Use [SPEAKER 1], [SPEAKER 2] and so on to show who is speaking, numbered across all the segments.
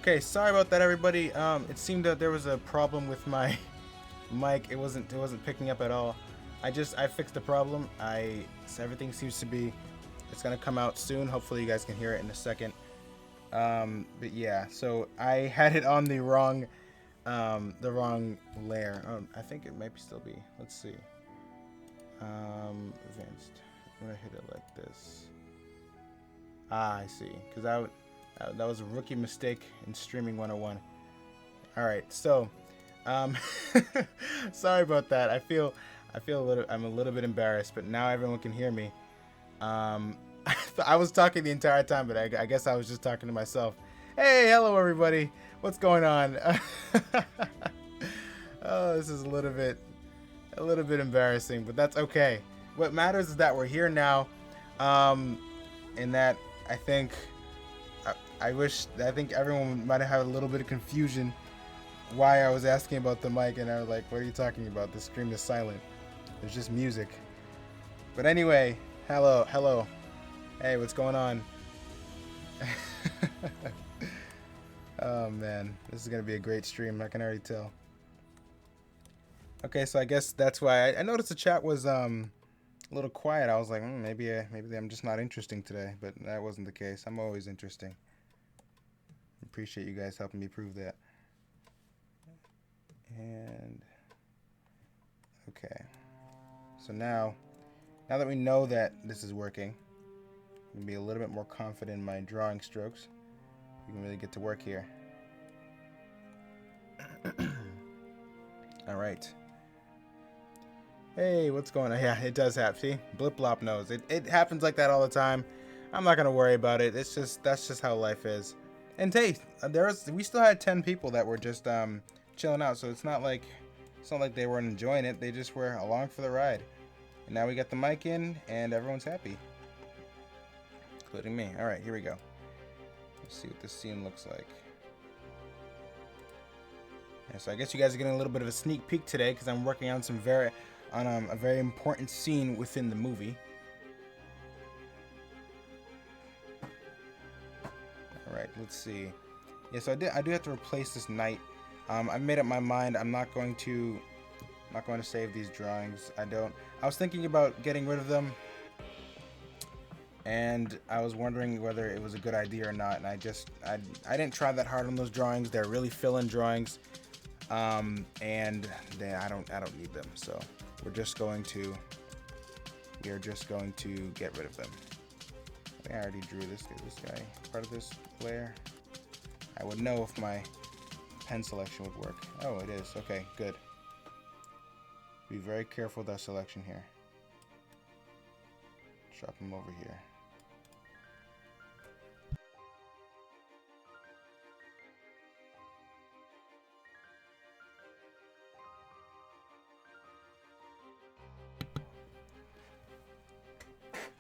[SPEAKER 1] Okay, sorry about that, everybody. It seemed that there was a problem with my mic. It wasn't picking up at all. I fixed the problem. So everything seems to be. It's gonna come out soon. Hopefully, you guys can hear it in a second. But yeah, so I had it on the wrong layer. I think it might still be. Let's see. Advanced. I'm gonna hit it like this. I see. Because that was a rookie mistake in streaming 101. All right, so sorry about that. I'm a little bit embarrassed, but now everyone can hear me. I was talking the entire time, but I guess I was just talking to myself. Hey, hello everybody. What's going on? Oh, this is a little bit embarrassing, but that's okay. What matters is that we're here now, and that I think everyone might have had a little bit of confusion why I was asking about the mic, and I was like, "What are you talking about? The stream is silent. There's just music." But anyway, hello. Hey, what's going on? Oh man, this is gonna be a great stream. I can already tell. Okay, so I guess that's why I noticed the chat was a little quiet. I was like, maybe I'm just not interesting today, but that wasn't the case. I'm always interesting. Appreciate you guys helping me prove that. And okay, so now that we know that this is working, I'm gonna be a little bit more confident in my drawing strokes. We can really get to work here. All right. Hey, what's going on? Yeah, it does happen. See, Blip Blop knows it happens like that all the time. I'm not gonna worry about it. That's just how life is. And hey, we still had 10 people that were just chilling out, so it's not like they weren't enjoying it. They just were along for the ride. And now we got the mic in, and everyone's happy, including me. All right, here we go. Let's see what this scene looks like. And so I guess you guys are getting a little bit of a sneak peek today because I'm working on a very important scene within the movie. All right, let's see. Yeah, so I do have to replace this knight. I've made up my mind. I'm not going to save these drawings. I was thinking about getting rid of them, and I was wondering whether it was a good idea or not. And I didn't try that hard on those drawings. They're really fill-in drawings, and I don't need them. So we are just going to get rid of them. I think I already drew this guy part of this layer. I would know if my pen selection would work. Oh, it is. Okay, good. Be very careful with that selection here. Drop him over here.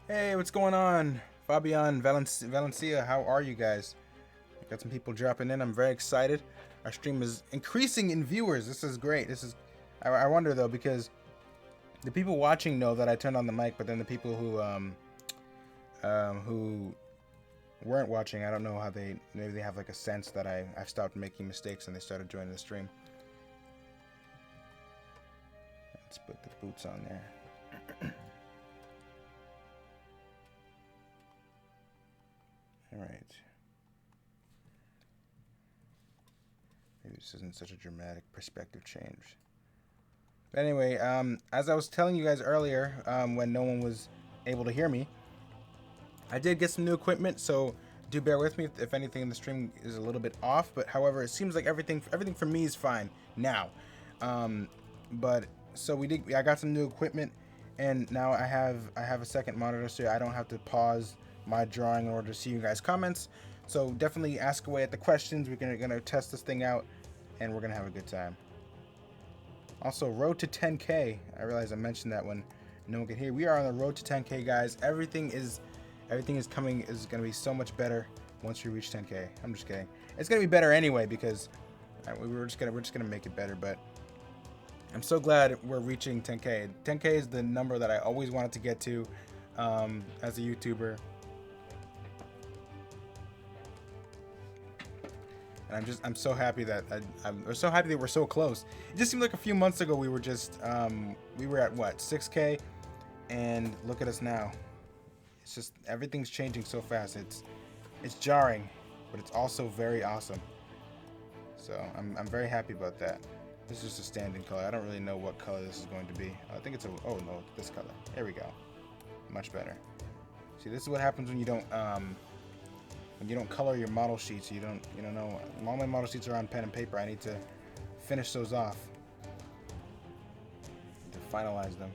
[SPEAKER 1] Hey, what's going on? Fabian, Valencia, how are you guys? Got some people dropping in. I'm very excited. Our stream is increasing in viewers. This is great. I wonder though, because the people watching know that I turned on the mic, but then the people who weren't watching, I don't know how maybe they have like a sense that I've stopped making mistakes and they started joining the stream. Let's put the boots on there. All right. Maybe this isn't such a dramatic perspective change. But anyway, as I was telling you guys earlier, when no one was able to hear me, I did get some new equipment, so do bear with me if anything in the stream is a little bit off. But however, it seems like everything for me is fine now. But so I got some new equipment, and now I have a second monitor, so I don't have to pause my drawing in order to see you guys' comments. So definitely ask away at the questions. We're gonna test this thing out, and we're gonna have a good time. Also, road to 10K. I realized I mentioned that when no one could hear. We are on the road to 10K, guys. Everything is gonna be so much better once we reach 10K. I'm just kidding. It's gonna be better anyway because we're just gonna make it better. But I'm so glad we're reaching 10K. 10K is the number that I always wanted to get to as a YouTuber. And I'm so happy that I'm so happy that we're so close. It just seemed like a few months ago we were just we were at what, 6K, and look at us now. It's just everything's changing so fast. It's jarring, but it's also very awesome. So I'm very happy about that. This is just a standing color. I don't really know what color this is going to be. I think it's a, oh no, this color. There we go. Much better. See, this is what happens when you don't color your model sheets. You don't know. All my model sheets are on pen and paper. I need to finish those off to finalize them.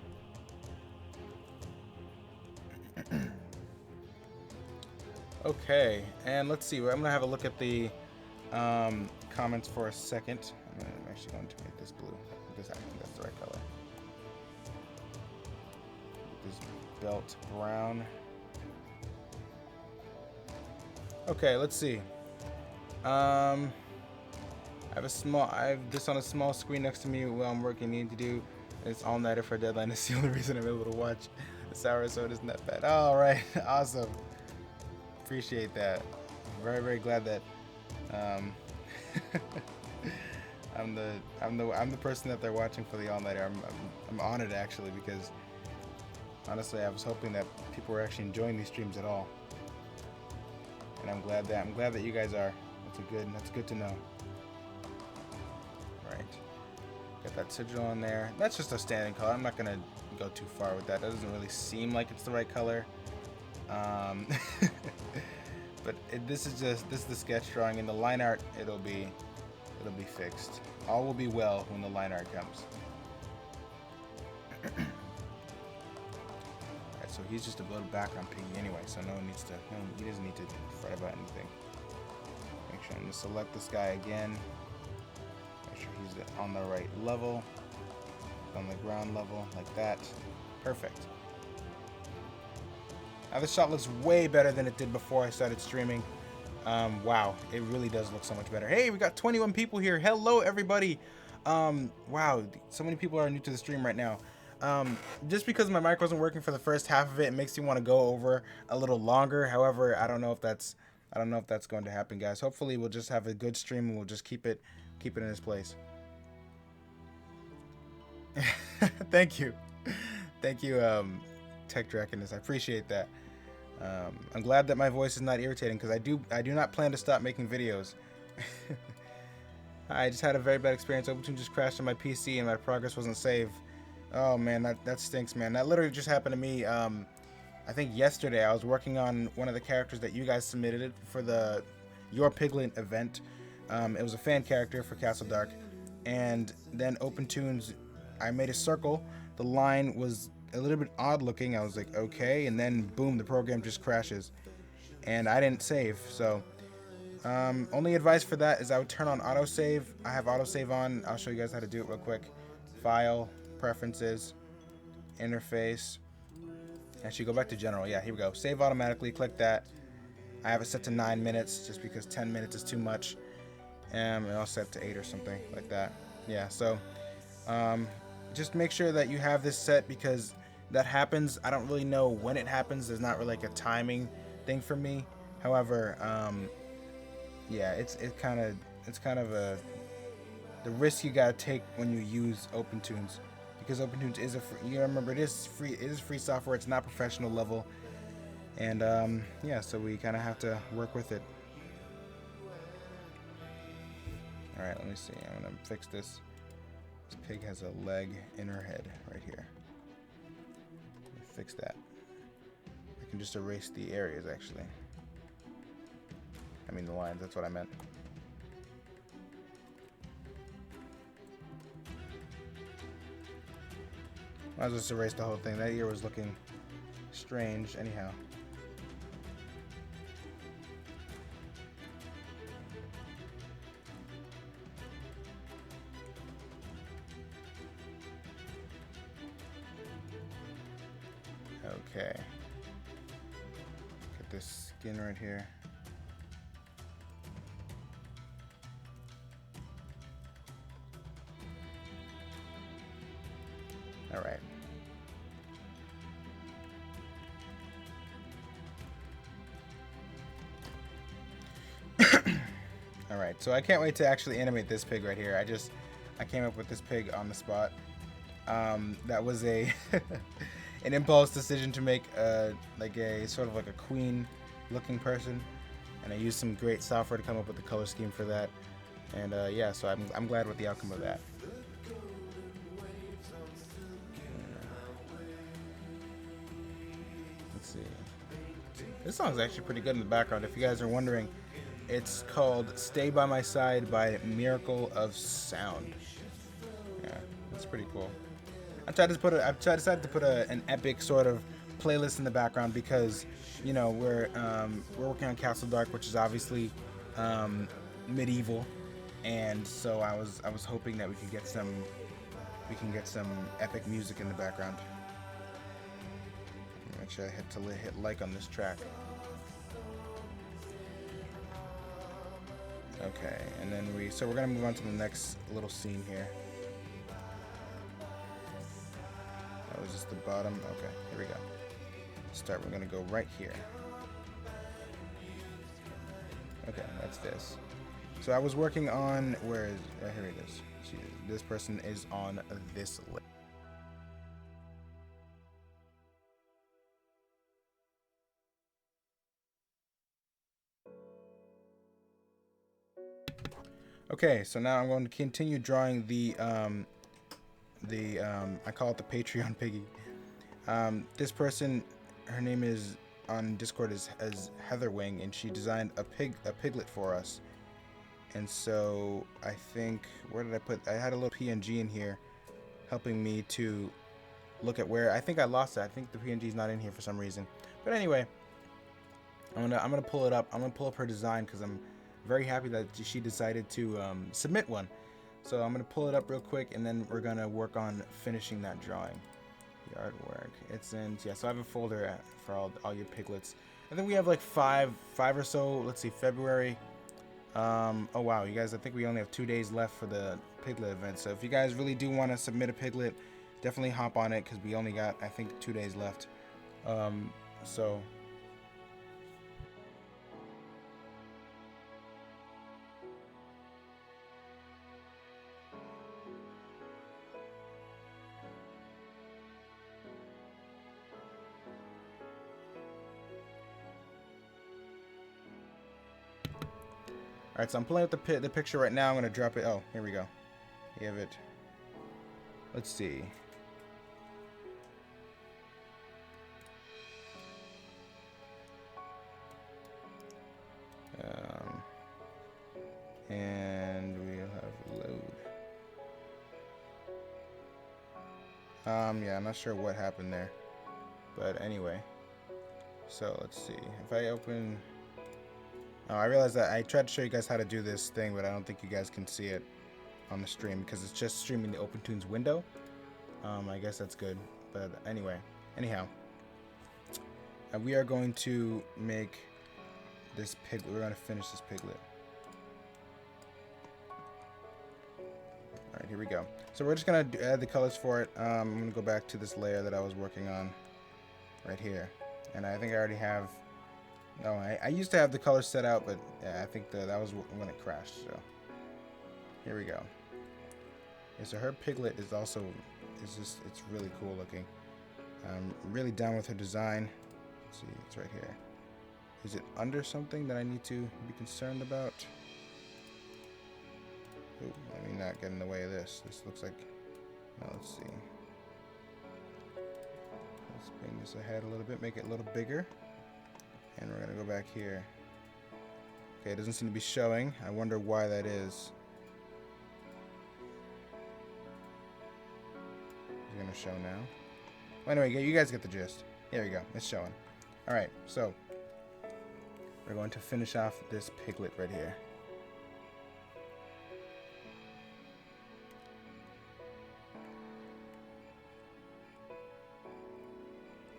[SPEAKER 1] Okay, and let's see. I'm gonna have a look at the comments for a second. I'm actually going to make this blue. I think that's the right color. This belt brown. Okay, let's see. I have this on a small screen next to me while I'm working. Need to do this all-nighter for a deadline. It's the only reason I'm able to watch the sour soda. Isn't that bad? All right, awesome. Appreciate that. I'm very, very glad that I'm the person that they're watching for the all-nighter. I'm honored actually, because honestly I was hoping that people were actually enjoying these streams at all. And I'm glad that you guys are. That's good to know. Right. Got that sigil on there. That's just a standing color. I'm not gonna go too far with that. That doesn't really seem like it's the right color. But this is the sketch drawing. In the line art, it'll be fixed. All will be well when the line art comes. Alright, so he's just a little background piggy anyway, so he doesn't need to fret about anything. Make sure I'm gonna select this guy again. Make sure he's on the right level, on the ground level, like that. Perfect. Now this shot looks way better than it did before I started streaming. Wow, it really does look so much better. Hey, we got 21 people here. Hello, everybody. Wow, so many people are new to the stream right now. Just because my mic wasn't working for the first half of it, it makes me want to go over a little longer. However, I don't know if that's going to happen, guys. Hopefully, we'll just have a good stream and we'll just keep it in its place. Thank you, Tech Draconus. I appreciate that. I'm glad that my voice is not irritating, because I do not plan to stop making videos. I just had a very bad experience. Overtune just crashed on my PC and my progress wasn't saved. Oh man, that stinks, man. That literally just happened to me. I think yesterday I was working on one of the characters that you guys submitted for the Your Piglet event. It was a fan character for Castle Dark, and then OpenTunes, I made a circle. The line was a little bit odd looking. I was like, okay, and then boom, the program just crashes, and I didn't save. So only advice for that is I would turn on autosave. I have autosave on. I'll show you guys how to do it real quick. File, preferences, interface. Actually, go back to general. Yeah, here we go. Save automatically. Click that. I have it set to 9 minutes just because 10 minutes is too much. And I'll set to 8 or something like that. Yeah, so just make sure that you have this set, because that happens. I don't really know when it happens. There's not really like a timing thing for me. However, yeah, it's kind of the risk you gotta take when you use OpenTunes, because OpenTunes is you remember, it is free software. It's not professional level, and yeah, so we kind of have to work with it. All right, let me see. I'm gonna fix this. This pig has a leg in her head right here. Fix that. I can just erase the areas, actually. I mean the lines, that's what I meant. Might as well just erase the whole thing. That ear was looking strange anyhow. Okay. Get this skin right here. All right. All right, so I can't wait to actually animate this pig right here. I came up with this pig on the spot. That was a an impulse decision to make like a sort of like a queen looking person, and I used some great software to come up with the color scheme for that. And yeah, so I'm glad with the outcome of that. Let's see. This song's actually pretty good in the background. If you guys are wondering, it's called "Stay by My Side" by Miracle of Sound. Yeah, that's pretty cool. I've decided to put an epic sort of playlist in the background because, you know, we're working on Castle Dark, which is obviously medieval, and so I was hoping that we can get some epic music in the background. Make sure I hit like on this track. Okay, and then we're gonna move on to the next little scene here. That was just the bottom. Okay, here we go. Start. We're gonna go right here. Okay, that's this. So I was working on right here it is. This person is on this list. Okay, so now I'm going to continue drawing the I call it the Patreon piggy. This person, her name is on Discord as Heather Wing, and she designed a piglet for us. And so I think, where did I put? I had a little PNG in here, helping me to look at where I think I lost it. I think the PNG is not in here for some reason. But anyway, I'm gonna pull it up. I'm gonna pull up her design because I'm very happy that she decided to submit one. So I'm gonna pull it up real quick, and then we're gonna work on finishing that drawing. The artwork. It's in, yeah. So I have a folder for all your piglets. I think we have like five or so. Let's see, February. Oh wow, you guys! I think we only have 2 days left for the piglet event. So if you guys really do want to submit a piglet, definitely hop on it because we only got, I think, 2 days left. So. Alright, so I'm pulling up the picture right now. I'm going to drop it. Oh, here we go. You have it. Let's see. And we'll have load. Yeah, I'm not sure what happened there. But anyway. So, let's see. If I open... Oh, I realized that I tried to show you guys how to do this thing, but I don't think you guys can see it on the stream because it's just streaming the OpenTunes window. I guess that's good. But anyway, anyhow, we are going to make this piglet. We're going to finish this piglet. All right, here we go. So we're just going to add the colors for it. I'm going to go back to this layer that I was working on right here. And I think I already have... No, I used to have the colors set out, but yeah, I think that was when it crashed. So here we go. Yeah, so her piglet is also, it's really cool looking. I'm really down with her design. Let's see, it's right here. Is it under something that I need to be concerned about? Ooh, let me not get in the way of this. This looks like, no, let's see. Let's bring this ahead a little bit, make it a little bigger. And we're going to go back here. Okay, it doesn't seem to be showing. I wonder why that is. It's going to show now. Well, anyway, you guys get the gist. Here we go. It's showing. Alright, so we're going to finish off this piglet right here.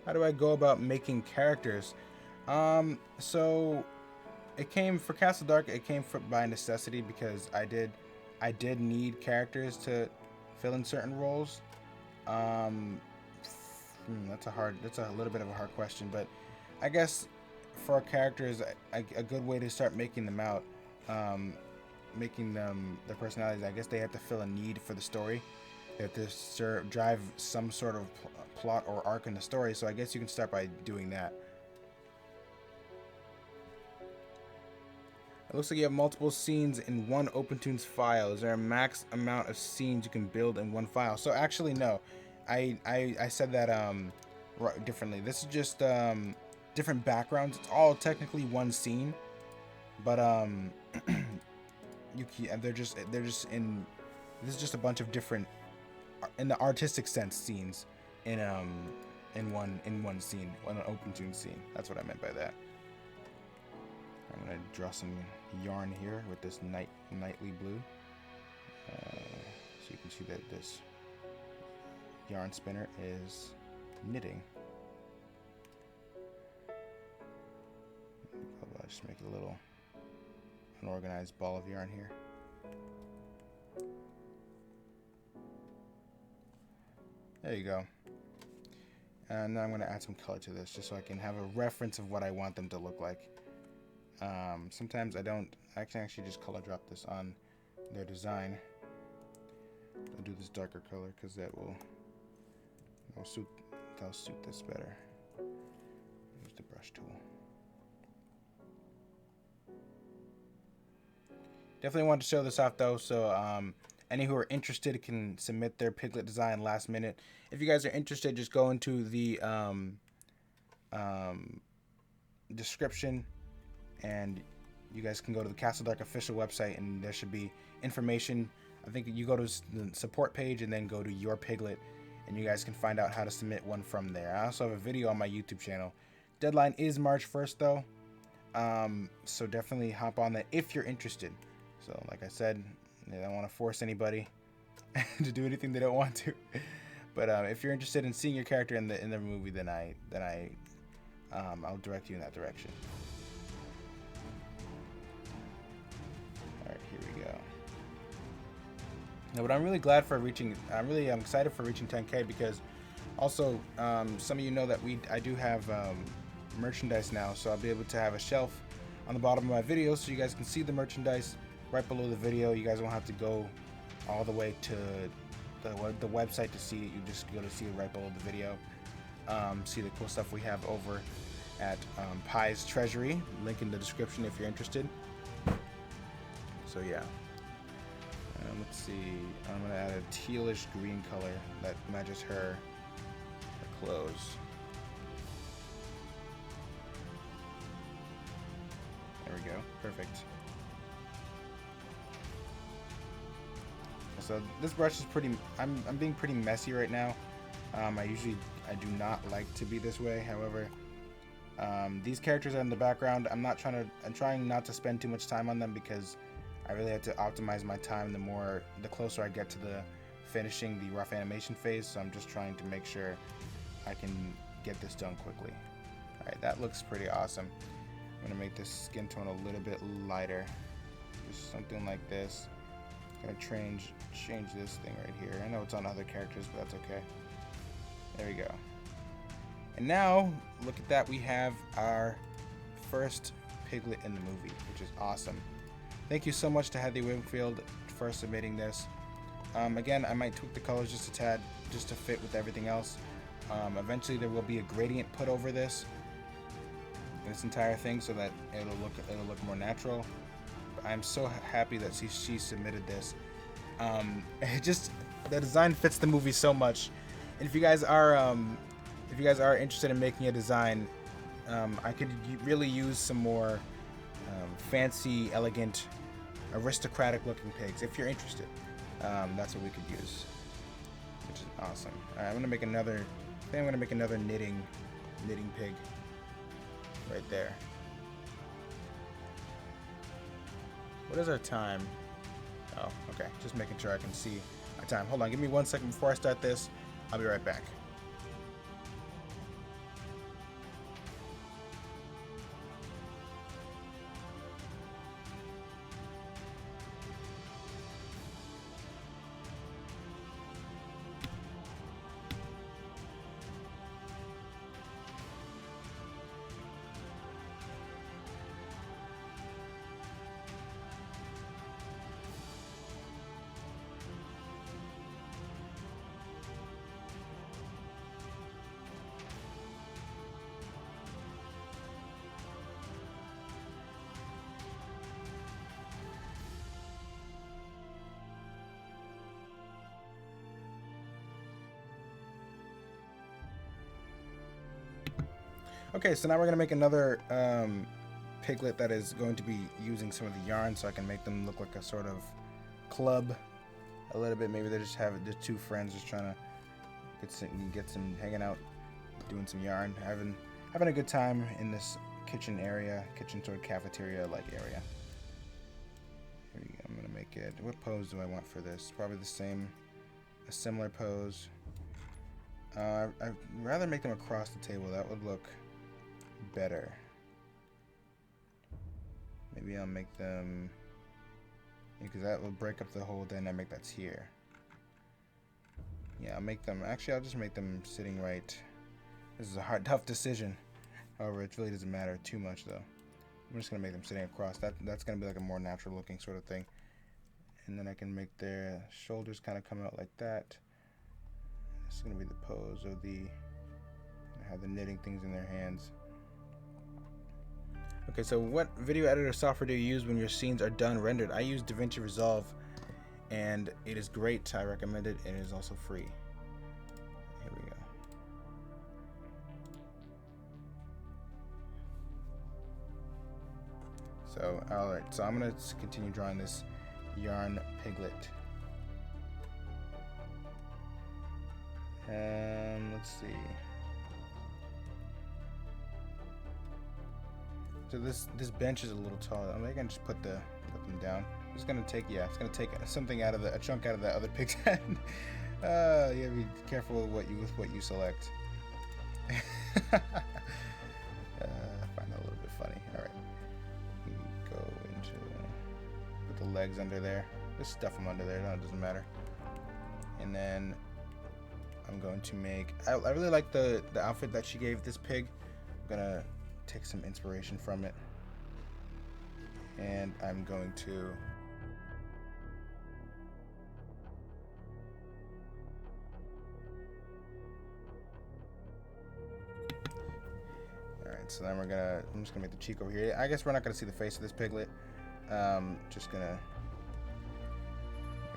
[SPEAKER 1] How do I go about making characters? So it came for Castle Dark. It came by necessity because I did need characters to fill in certain roles. That's a little bit of a hard question, but I guess for characters, a good way to start making them out making them their personalities. I guess they have to fill a need for the story. They have to drive some sort of plot or arc in the story. So I guess you can start by doing that. It looks like you have multiple scenes in one OpenTunes file. Is there a max amount of scenes you can build in one file? So actually, no. I said that differently. This is just different backgrounds. It's all technically one scene, but they're just in. This is just a bunch of different, in the artistic sense, scenes in one scene, one OpenTunes scene. That's what I meant by that. I'm gonna draw some yarn here with this nightly blue, so you can see that this yarn spinner is knitting. I'll just make a little unorganized ball of yarn here. There you go. And now I'm going to add some color to this just so I can have a reference of what I want them to look like. Sometimes I can actually just color drop this on their design. I'll do this darker color because that'll suit this better. Use the brush tool. Definitely want to show this off though, so any who are interested can submit their Piglet design last minute. If you guys are interested, just go into the description, and you guys can go to the Castle Dark official website, and there should be information. I think you go to the support page and then go to your Piglet, and you guys can find out how to submit one from there. I also have a video on my YouTube channel. Deadline is March 1st though, so definitely hop on that if you're interested. So like I said, I don't want to force anybody to do anything they don't want to. But if you're interested in seeing your character in the movie, then I'll direct you in that direction. All right, here we go. Now, but I'm really glad for reaching. I'm excited for reaching 10K because also some of you know that I do have merchandise now, so I'll be able to have a shelf on the bottom of my videos so you guys can see the merchandise right below the video. You guys won't have to go all the way to the website to see it. You just go to see it right below the video. See the cool stuff we have over at Pie's Treasury. Link in the description if you're interested. So yeah. Let's see. I'm gonna add a tealish green color that matches her clothes. There we go. Perfect. So this brush is pretty. I'm being pretty messy right now. I do not like to be this way. However, these characters are in the background. I'm trying not to spend too much time on them because I really have to optimize my time the closer I get to the finishing the rough animation phase. So I'm just trying to make sure I can get this done quickly. All right, that looks pretty awesome. I'm gonna make this skin tone a little bit lighter, just something like this. Gonna change this thing right here. I know it's on other characters, but that's okay. There we go. And now, look at that. We have our first Piglet in the movie, which is awesome. Thank you so much to Heather Wingfield for submitting this. Again, I might tweak the colors just a tad, just to fit with everything else. Eventually, there will be a gradient put over this entire thing, so that it'll look more natural. I'm so happy that she submitted this. The design fits the movie so much. And if you guys are interested in making a design, I could really use some more fancy, elegant, aristocratic-looking pigs. If you're interested, that's what we could use, which is awesome. All right, I'm gonna make another knitting pig right there. What is our time? Oh, okay. Just making sure I can see our time. Hold on, give me 1 second before I start this. I'll be right back. Okay, so now we're gonna make another piglet that is going to be using some of the yarn, so I can make them look like a sort of club a little bit. Maybe they just have the two friends just trying to get some hanging out, doing some yarn, having a good time in this kitchen sort of cafeteria like area. Here we go. I'm gonna make it. What pose do I want for this? Probably a similar pose. I'd rather make them across the table. That would look better. Maybe I'll make them, because that will break up the whole dynamic that's here. Yeah, I'll just make them sitting right. This is a tough decision. However, it really doesn't matter too much though. I'm just gonna make them sitting across. That's gonna be like a more natural looking sort of thing. And then I can make their shoulders kind of come out like that. This is gonna be the pose of have the knitting things in their hands. Okay, so what video editor software do you use when your scenes are done rendered? I use DaVinci Resolve, and it is great. I recommend it. It is also free. Here we go. So, alright, so I'm going to continue drawing this yarn piglet. Let's see. So this bench is a little tall. I can just put them down. It's gonna take something out of a chunk out of that other pig's head. You gotta be careful with what you select. I find that a little bit funny. All right, we go into put the legs under there. Just stuff them under there. No, it doesn't matter. And then I'm going to make. I really like the outfit that she gave this pig. I'm gonna take some inspiration from it, and I'm going to so then I'm just gonna make the cheek over here. I guess we're not gonna see the face of this piglet. Just gonna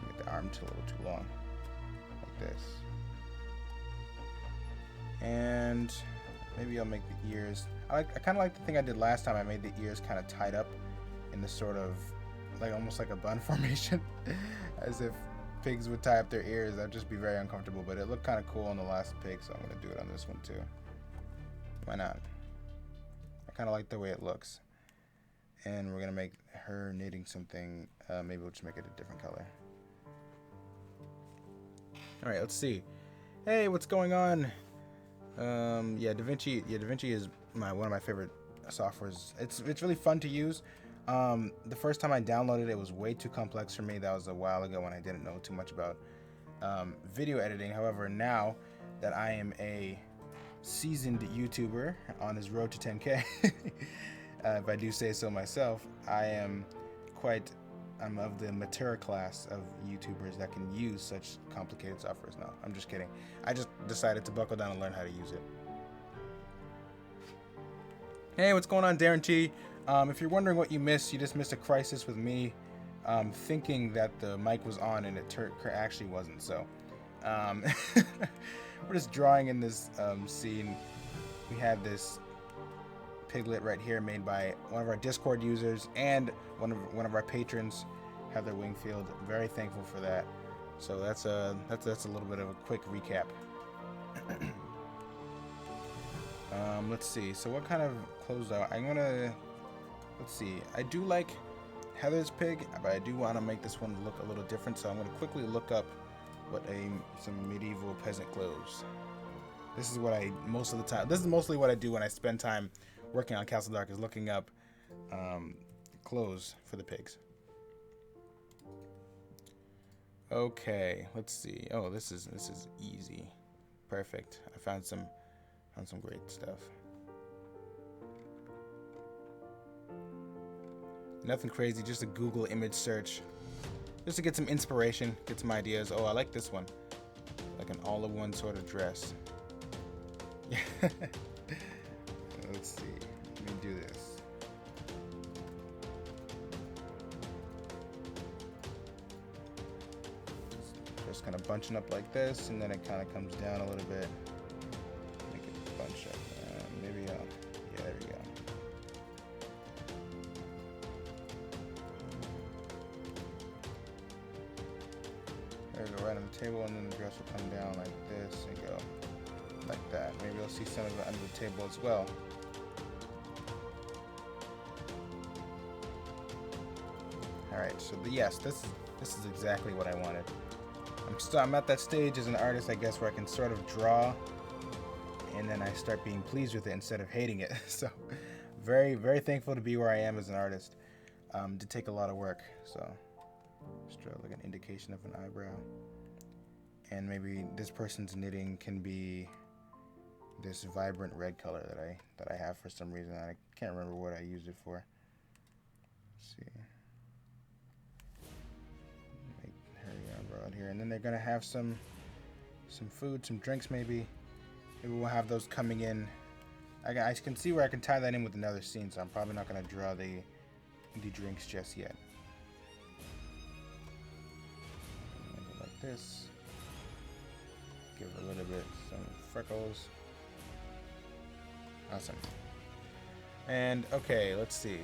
[SPEAKER 1] make the arm a little too long, like this, and maybe I'll make the ears. I kind of like the thing I did last time. I made the ears kind of tied up in this sort of, like almost like a bun formation, as if pigs would tie up their ears. That'd just be very uncomfortable, but it looked kind of cool on the last pig, so I'm going to do it on this one too. Why not? I kind of like the way it looks. And we're going to make her knitting something. Maybe we'll just make it a different color. Alright, let's see. Hey, what's going on? DaVinci is one of my favorite softwares. It's really fun to use. The first time I downloaded it, it was way too complex for me. That was a while ago when I didn't know too much about video editing. However, now that I am a seasoned YouTuber on this road to 10K, if I do say so myself, I'm of the mature class of YouTubers that can use such complicated softwares. No, I'm just kidding. I just decided to buckle down and learn how to use it. Hey, what's going on, Darren T? If you're wondering what you just missed a crisis with me thinking that the mic was on and it actually wasn't. So we're just drawing in this scene. We have this piglet right here made by one of our Discord users and one of our patrons, Heather Wingfield. Very thankful for that. So that's a little bit of a quick recap. Let's see. So what kind of clothes let's see. I do like Heather's pig, but I do want to make this one look a little different. So I'm going to quickly look up some medieval peasant clothes. This is what this is mostly what I do when I spend time working on Castle Dark, is looking up clothes for the pigs. Okay, let's see. Oh, this is easy. Perfect. I found some great stuff. Nothing crazy, just a Google image search. Just to get some inspiration, get some ideas. Oh, I like this one. Like an all-in-one sort of dress. Let's see. Let me do this. Just kind of bunching up like this, and then it kind of comes down a little bit. Make it bunch up. Maybe I'll side of the table, and then the dress will come down like this and go like that. Maybe you'll see some of it under the table as well. Alright, so yes, this is exactly what I wanted. I'm at that stage as an artist, I guess, where I can sort of draw and then I start being pleased with it instead of hating it. So very, very thankful to be where I am as an artist. Did take a lot of work, so just draw like an indication of an eyebrow. And maybe this person's knitting can be this vibrant red color that I have for some reason. I can't remember what I used it for. Let's see. Make her eyebrow out here, and then they're gonna have some food, some drinks maybe. Maybe we'll have those coming in. I can see where I can tie that in with another scene, so I'm probably not gonna draw the drinks just yet. Make it like this. Give it a little bit some freckles. Awesome. And okay, let's see.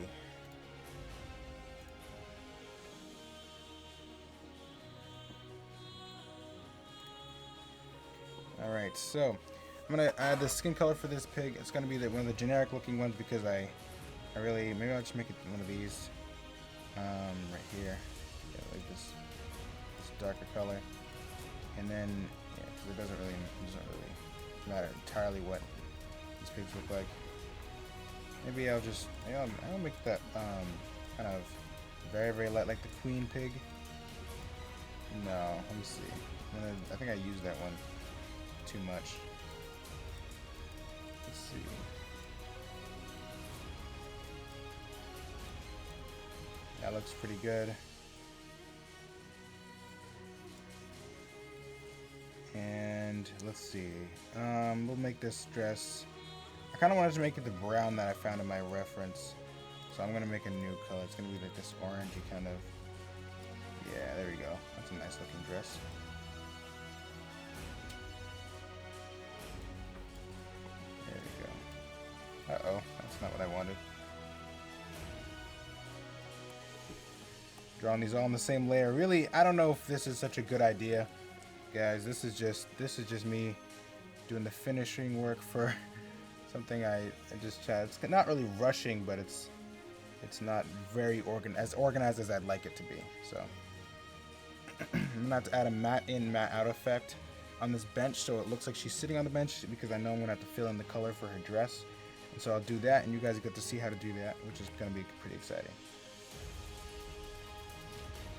[SPEAKER 1] All right, so I'm gonna add the skin color for this pig. It's gonna be one of the generic looking ones because I really, maybe I'll just make it one of these right here. Yeah, like this darker color, and then yeah, because it doesn't really matter entirely what these pigs look like. Maybe I'll make that kind of very, very light, like the queen pig. No, let me see. I think I used that one too much. Let's see. That looks pretty good. And let's see. We'll make this dress. I kind of wanted to make it the brown that I found in my reference. So I'm going to make a new color. It's going to be like this orangey kind of. Yeah, there we go. That's a nice looking dress. There we go. Uh-oh, that's not what I wanted. Drawing these all in the same layer. Really, I don't know if this is such a good idea. Guys, this is just me doing the finishing work for something I just chat. It's not really rushing, but it's not very as organized as I'd like it to be. So I'm gonna have to add a matte in, matte out effect on this bench so it looks like she's sitting on the bench, because I know I'm gonna have to fill in the color for her dress. And so I'll do that, and you guys get to see how to do that, which is gonna be pretty exciting.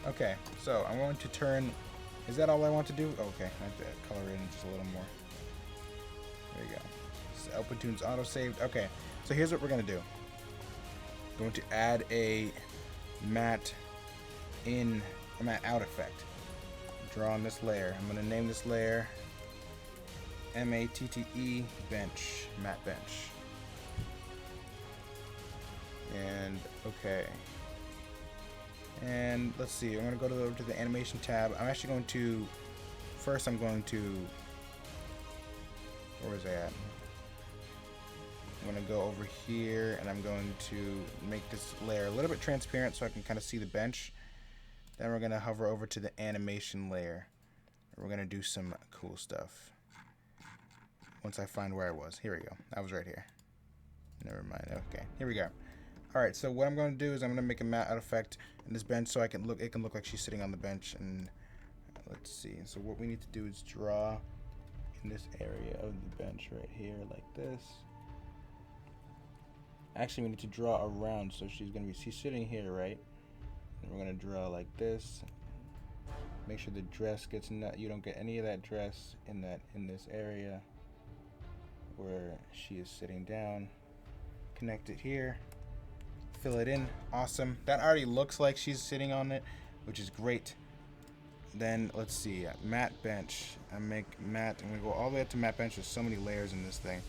[SPEAKER 1] Okay, so I'm going to turn. Is that all I want to do? Okay, I have to color in just a little more. There you go. Alpatune's auto-saved. Okay, so here's what we're going to do. I'm going to add a matte in, a matte out effect. Draw on this layer. I'm going to name this layer M-A-T-T-E bench, matte bench. And okay. And let's see, I'm going to go over to the animation tab. I'm actually going to, first I'm going to, where was I at? I'm going to go over here and I'm going to make this layer a little bit transparent so I can kind of see the bench. Then we're going to hover over to the animation layer. And we're going to do some cool stuff. Once I find where I was. Here we go. I was right here. Never mind. Okay, here we go. Alright, so what I'm going to do is I'm going to make a matte out effect in this bench so it can look like she's sitting on the bench. And let's see. So what we need to do is draw in this area of the bench right here like this. Actually, we need to draw around, so she's sitting here, right? And we're going to draw like this. Make sure the dress gets you don't get any of that dress in this area where she is sitting down. Connect it here. Fill it in. Awesome. That already looks like she's sitting on it, which is great. Then let's see, matte bench. I make matte. I'm gonna go all the way up to matte bench. There's so many layers in this thing.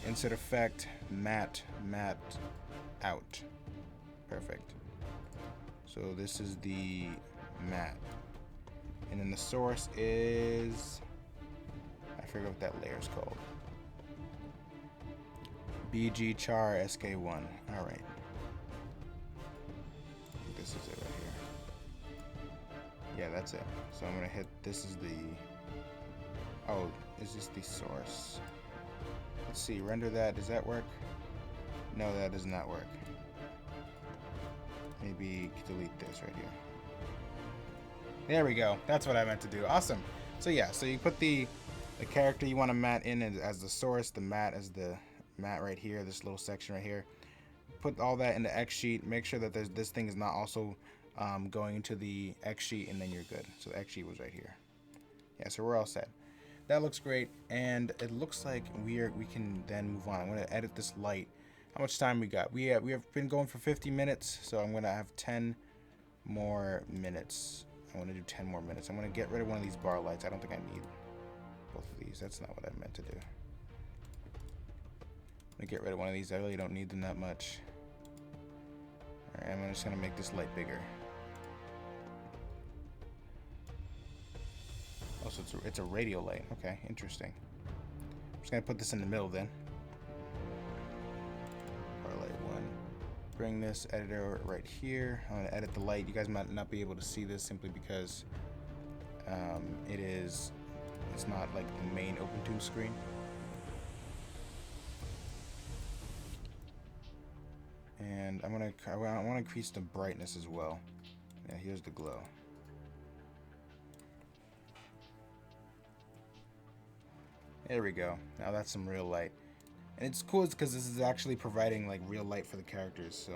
[SPEAKER 1] Insert effect, matte out. Perfect. So this is the matte, and then the source is, I forget what that layer is called. BG char SK1. All right. This is it right Yeah, that's it. So I'm gonna hit, this is the, oh, is this the source? Let's see, render that, does that work? No, that does not work. Maybe delete this right here. There we go. That's what I meant to do. Awesome. So yeah, so you put the character you want to matte in as the source, the matte as the matte right here, this little section right here. Put all that in the X sheet. Make sure that this thing is not also going into the X sheet, and then you're good. So the X sheet was right here. Yeah, so we're all set. That looks great, and it looks like we can then move on. I'm going to edit this light. How much time we got? We have been going for 50 minutes, so I'm going to have 10 more minutes. I want to do 10 more minutes. I'm going to get rid of one of these bar lights. I don't think I need both of these. That's not what I meant to do. I'm going to get rid of one of these. I really don't need them that much. Alright, I'm just going to make this light bigger. Oh, so it's a radio light. Okay, interesting. I'm just going to put this in the middle then. Bar light 1. Bring this editor right here. I'm going to edit the light. You guys might not be able to see this simply because it's not like the main OpenToon screen. And I want to increase the brightness as well. Yeah, here's the glow. There we go. Now that's some real light. And it's cool because this is actually providing like real light for the characters, so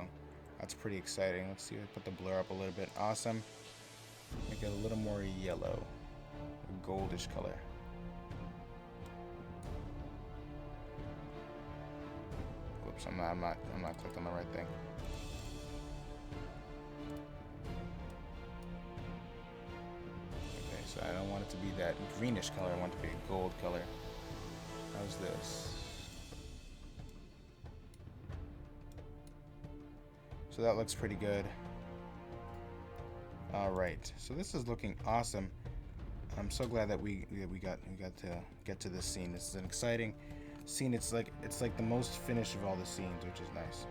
[SPEAKER 1] that's pretty exciting. Let's see, put the blur up a little bit. Awesome. Make it a little more yellow, a goldish color. Whoops, I'm not clicking on the right thing. Okay, so I don't want it to be that greenish color. I want it to be a gold color. How's this? So that looks pretty good. All right, so this is looking awesome. I'm so glad that we got to get to this scene. This is an exciting scene. It's like the most finished of all the scenes, which is nice.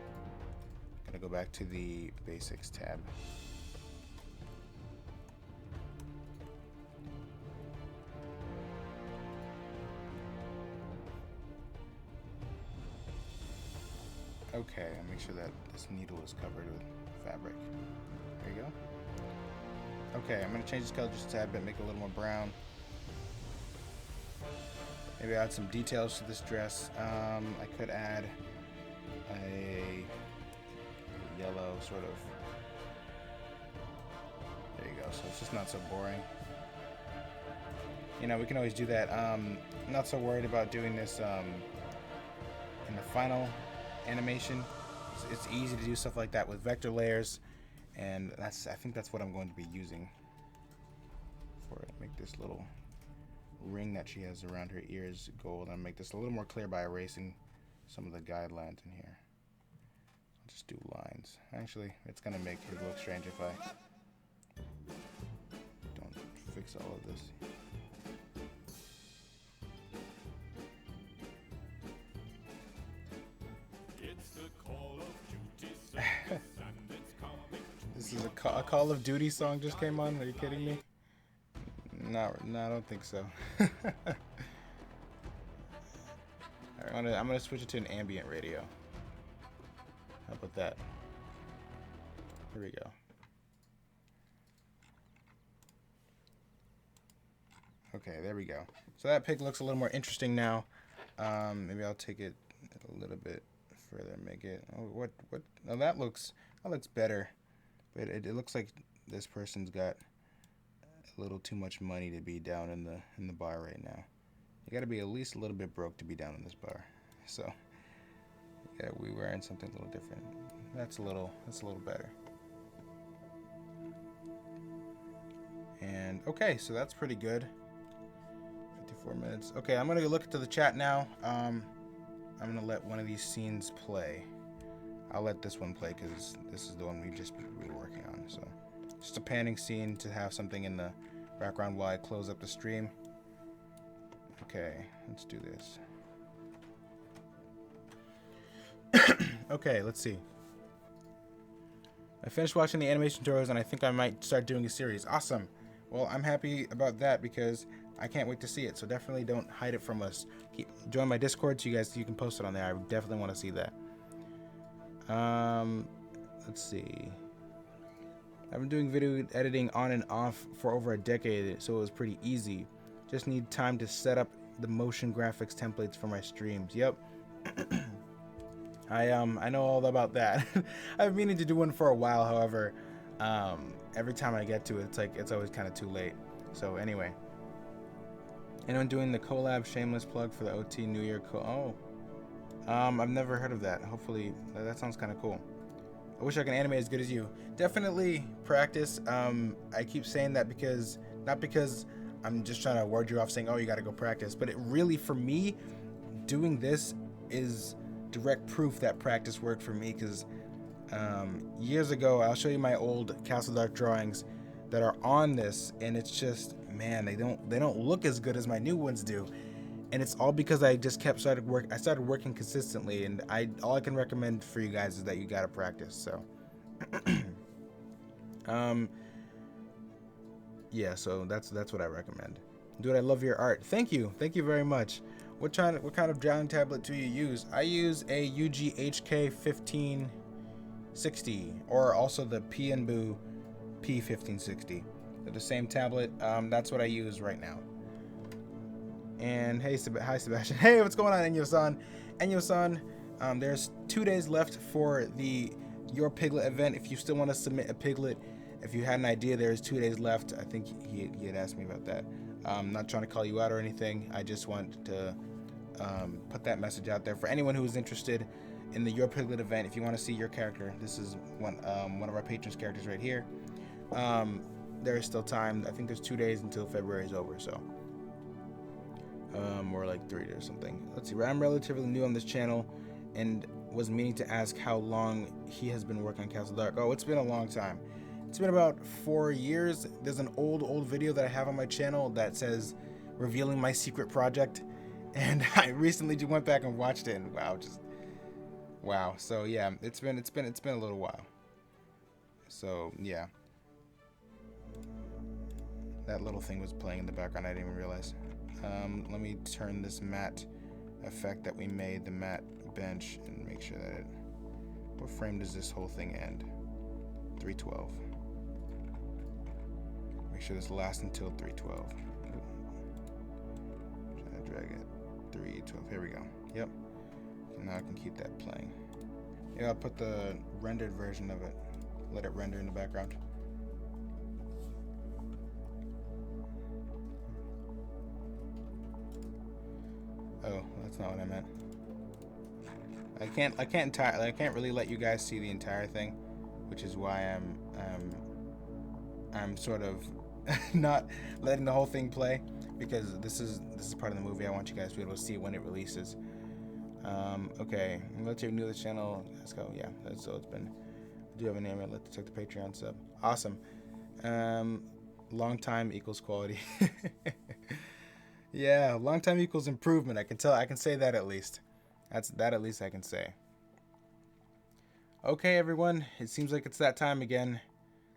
[SPEAKER 1] Gonna go back to the basics tab. Okay, I'll make sure that this needle is covered with fabric. There you go. Okay, I'm gonna change this color just a tad bit, make it a little more brown. Maybe add some details to this dress. I could add a yellow sort of. There you go. So it's just not so boring. You know, we can always do that. Not so worried about doing this in the final animation. It's easy to do stuff like that with vector layers, and I think that's what I'm going to be using for it. Make this little ring that she has around her ears gold, and make this a little more clear by erasing some of the guidelines in here. I'll just do lines. Actually, it's gonna make it look strange if I don't fix all of this. This is a Call of Duty song just came on. Are you kidding me? No, I don't think so. Alright, I'm gonna switch it to an ambient radio. How about that? Here we go. Okay, there we go. So that pic looks a little more interesting now. Maybe I'll take it a little bit further and make it. Oh, what? Oh, that looks better. But it looks like this person's got a little too much money to be down in the bar right now. You gotta be at least a little bit broke to be down in this bar. So yeah, we wearing something a little different. That's a little better. And okay, so that's pretty good. 54 minutes. Okay, I'm gonna look into the chat now. I'm gonna let one of these scenes play. I'll let this one play because this is the one we were working on. So just a panning scene to have something in the background while I close up the stream. Okay, let's do this. Okay, let's see. I finished watching the animation tutorials and I think I might start doing a series. Awesome. Well, I'm happy about that because I can't wait to see it. So definitely don't hide it from us. Join my Discord so you can post it on there. I definitely want to see that. Let's see. I've been doing video editing on and off for over a decade, so it was pretty easy. Just need time to set up the motion graphics templates for my streams. Yep. I know all about that. I've been meaning to do one for a while, however, every time I get to it, it's always kind of too late. So anyway, and I'm doing the collab shameless plug for the OT New Year I've never heard of that. Hopefully that sounds kind of cool. I wish I could animate as good as you. Definitely practice. I keep saying that not because I'm just trying to ward you off saying, oh, you got to go practice, but it really, for me, doing this is direct proof that practice worked for me, because years ago, I'll show you my old Castle Dark drawings that are on this, and it's just, man, they don't look as good as my new ones do. And it's all because I just started working consistently, and all I can recommend for you guys is that you gotta practice. So yeah, so that's what I recommend. Dude, I love your art. Thank you very much. What kind of drawing tablet do you use? I use a UG HK 1560, or also the P&Boo P1560. They're the same tablet. That's what I use right now. And hi Sebastian. Hey, what's going on, Enyo-san? Enyo-san, there's 2 days left for the Your Piglet event. If you still want to submit a piglet, if you had an idea, there's 2 days left. I think he had asked me about that. I'm not trying to call you out or anything. I just want to put that message out there for anyone who is interested in the Your Piglet event. If you want to see your character, this is one of our patrons' characters right here. There is still time. I think there's 2 days until February is over, so. Or like 3 or something. Let's see. I'm relatively new on this channel and was meaning to ask how long he has been working on Castle Dark. Oh, it's been a long time. It's been about 4 years. There's an old video that I have on my channel that says revealing my secret project, and I recently just went back and watched it, and wow. So yeah, it's been a little while. So yeah, that little thing was playing in the background. I didn't even realize. Let me turn this matte effect that we made, the matte bench, and make sure that what frame does this whole thing end? 312. Make sure this lasts until 312. Trying to drag it. 312. Here we go. Yep. So now I can keep that playing. Yeah, I'll put the rendered version of it. Let it render in the background. Oh, that's not what I meant. I can't really let you guys see the entire thing, which is why I'm sort of not letting the whole thing play, because this is part of the movie. I want you guys to be able to see it when it releases. Okay, let's new to the channel. Let's go. Yeah, so it's been. Do you have a name? Let's check the Patreon sub. Awesome. Long time equals quality. Yeah, long time equals improvement. I can say that at least. That at least I can say. Okay, everyone. It seems like it's that time again.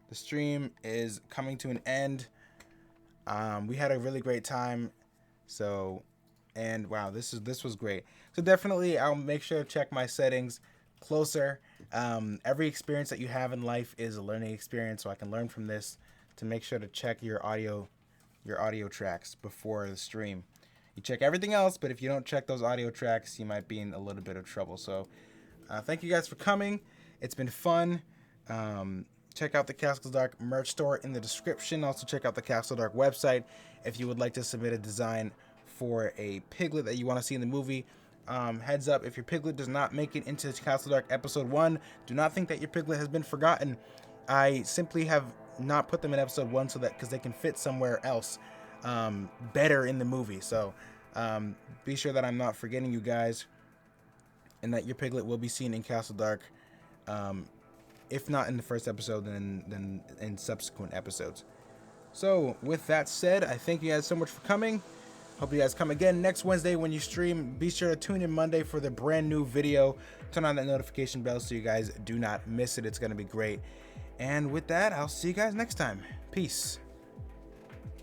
[SPEAKER 1] The stream is coming to an end. We had a really great time. So, and wow, this was great. So definitely, I'll make sure to check my settings closer. Every experience that you have in life is a learning experience, so I can learn from this. To make sure to check your audio tracks before the stream. You check everything else, but if you don't check those audio tracks, you might be in a little bit of trouble. So thank you guys for coming. It's been fun. Check out the Castle Dark merch store in the description. Also check out the Castle Dark website if you would like to submit a design for a piglet that you want to see in the movie. Heads up, if your piglet does not make it into Castle Dark episode 1, do not think that your piglet has been forgotten. I simply have not put them in episode 1 so that because they can fit somewhere else better in the movie. So be sure that I'm not forgetting you guys, and that your piglet will be seen in Castle Dark, if not in the first episode, then in subsequent episodes. So with that said, I thank you guys so much for coming. Hope you guys come again next Wednesday when you stream. Be sure to tune in Monday for the brand new video. Turn on that notification bell so you guys do not miss it. It's going to be great. And with that, I'll see you guys next time. Peace.